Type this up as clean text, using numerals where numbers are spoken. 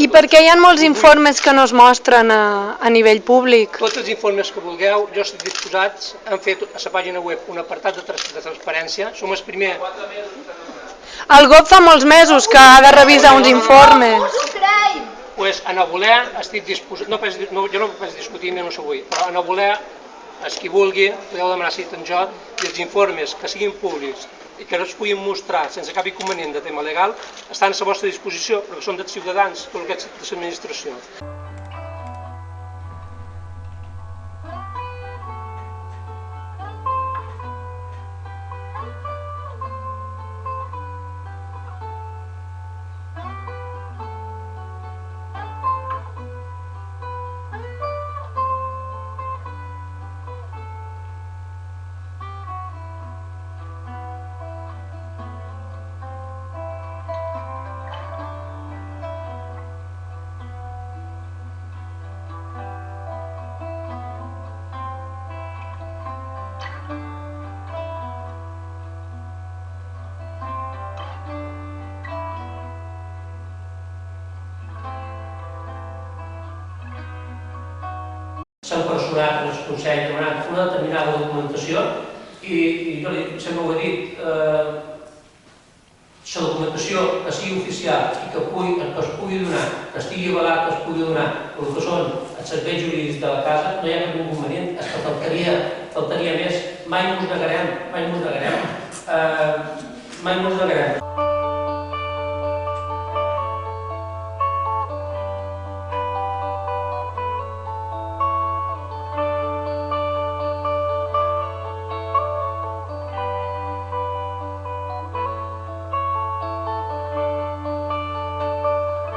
I per què hi ha molts informes que no es mostren a nivell públic? Tots els informes que vulgueu, jo estic disposats, hem fet a la pàgina web un apartat de transparència, som els primers... El GOV fa molts mesos que ha de revisar uns informes. Doncs a no voler estic disposat, jo no puc discutir menys avui, però a no voler, els qui vulgui, podeu demanar cita en jo, i els informes que siguin públics i que no es puguin mostrar sense cap inconvenient de tema legal, estan a la vostra disposició, perquè són dels ciutadans, tots aquests de l'administració. S'han personat en el Consell demanant una determinada documentació i jo sempre ho he dit, la documentació que sigui oficial i que es pugui donar, que estigui avalat que es pugui donar el que són els serveis jurídics de la casa, no hi ha cap inconvenient, és que faltaria més, mai mos negarem, mai mos negarem.